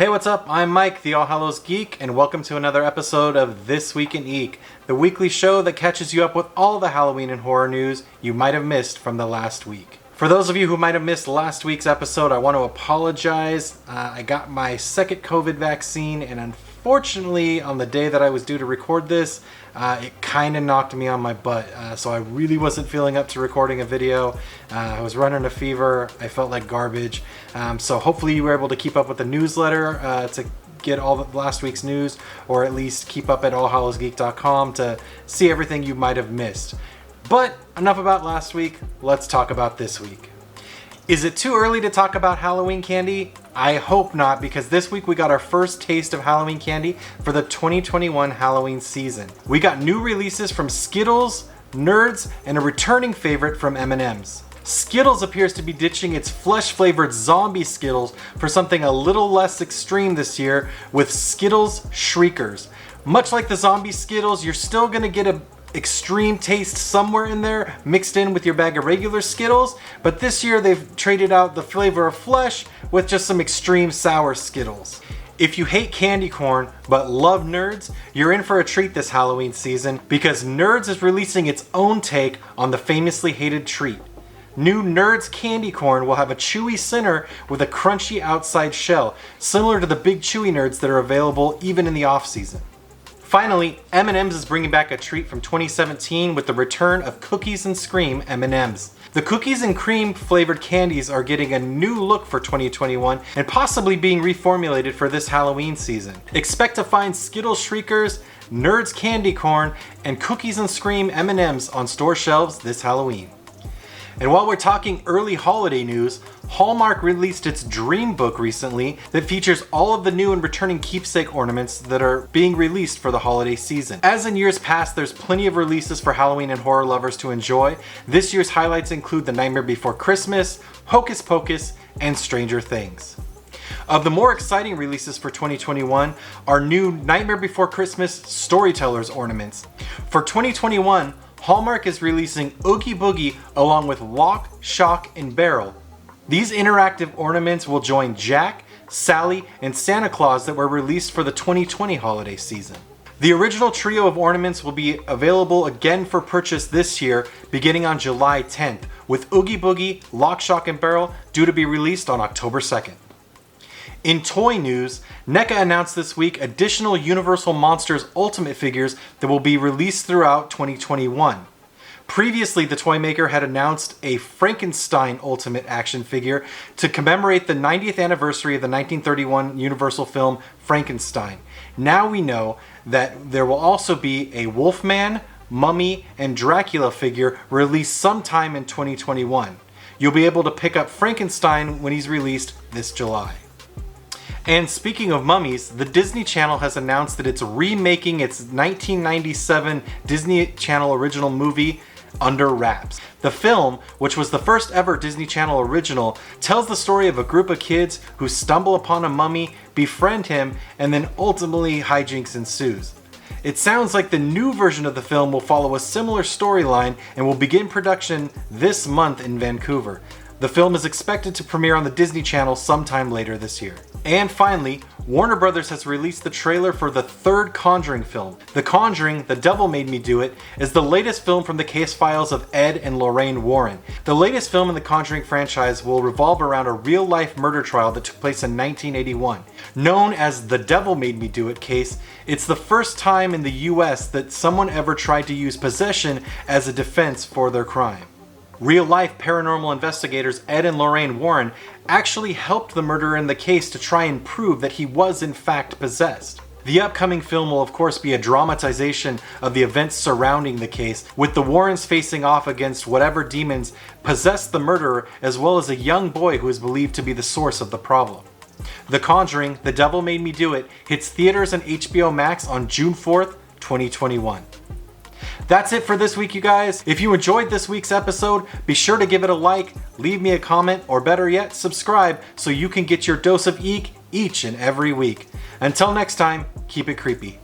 Hey, what's up? I'm Mike, the All Hallows Geek, and welcome to another episode of This Week in Eek, the weekly show that catches you up with all the Halloween and horror news you might have missed from the last week. For those of you who might have missed last week's episode, I want to apologize. I got my second COVID vaccine, and unfortunately, on the day that I was due to record this, it kind of knocked me on my butt. So I really wasn't feeling up to recording a video. I was running a fever. I felt like garbage. So hopefully you were able to keep up with the newsletter to get all the last week's news, or at least keep up at allhallowsgeek.com to see everything you might have missed. But enough about last week, let's talk about this week. Is it too early to talk about Halloween candy? I hope not, because this week we got our first taste of Halloween candy for the 2021 Halloween season. We got new releases from Skittles, Nerds, and a returning favorite from M&M's. Skittles appears to be ditching its flesh-flavored zombie Skittles for something a little less extreme this year with Skittles Shriekers. Much like the zombie Skittles, you're still gonna get a extreme taste somewhere in there mixed in with your bag of regular Skittles, but this year they've traded out the flavor of flesh with just some extreme sour Skittles. If you hate candy corn but love Nerds, you're in for a treat this Halloween season because Nerds is releasing its own take on the famously hated treat. New Nerds candy corn will have a chewy center with a crunchy outside shell, similar to the big chewy Nerds that are available even in the off-season. Finally, M&M's is bringing back a treat from 2017 with the return of Cookies and Cream M&M's. The cookies and cream flavored candies are getting a new look for 2021 and possibly being reformulated for this Halloween season. Expect to find Skittles Shriekers, Nerds candy corn, and Cookies and Cream M&M's on store shelves this Halloween. And while we're talking early holiday news, Hallmark released its Dream Book recently that features all of the new and returning keepsake ornaments that are being released for the holiday season. As in years past, there's plenty of releases for Halloween and horror lovers to enjoy. This year's highlights include The Nightmare Before Christmas, Hocus Pocus, and Stranger Things. Of the more exciting releases for 2021 are new Nightmare Before Christmas Storytellers ornaments. For 2021, Hallmark is releasing Oogie Boogie along with Lock, Shock, and Barrel. These interactive ornaments will join Jack, Sally, and Santa Claus that were released for the 2020 holiday season. The original trio of ornaments will be available again for purchase this year, beginning on July 10th, with Oogie Boogie, Lock, Shock, and Barrel due to be released on October 2nd. In toy news, NECA announced this week additional Universal Monsters Ultimate figures that will be released throughout 2021. Previously, the toy maker had announced a Frankenstein Ultimate action figure to commemorate the 90th anniversary of the 1931 Universal film Frankenstein. Now we know that there will also be a Wolfman, Mummy, and Dracula figure released sometime in 2021. You'll be able to pick up Frankenstein when he's released this July. And speaking of mummies, the Disney Channel has announced that it's remaking its 1997 Disney Channel original movie, Under Wraps. The film, which was the first ever Disney Channel original, tells the story of a group of kids who stumble upon a mummy, befriend him, and then ultimately hijinks ensues. It sounds like the new version of the film will follow a similar storyline and will begin production this month in Vancouver. The film is expected to premiere on the Disney Channel sometime later this year. And finally, Warner Brothers has released the trailer for the third Conjuring film. The Conjuring, The Devil Made Me Do It, is the latest film from the case files of Ed and Lorraine Warren. The latest film in the Conjuring franchise will revolve around a real-life murder trial that took place in 1981. Known as the Devil Made Me Do It case, it's the first time in the US that someone ever tried to use possession as a defense for their crime. Real-life paranormal investigators Ed and Lorraine Warren actually helped the murderer in the case to try and prove that he was in fact possessed. The upcoming film will of course be a dramatization of the events surrounding the case, with the Warrens facing off against whatever demons possessed the murderer, as well as a young boy who is believed to be the source of the problem. The Conjuring, The Devil Made Me Do It hits theaters and HBO Max on June 4th, 2021. That's it for this week, you guys. If you enjoyed this week's episode, be sure to give it a like, leave me a comment, or better yet, subscribe so you can get your dose of Eek each and every week. Until next time, keep it creepy.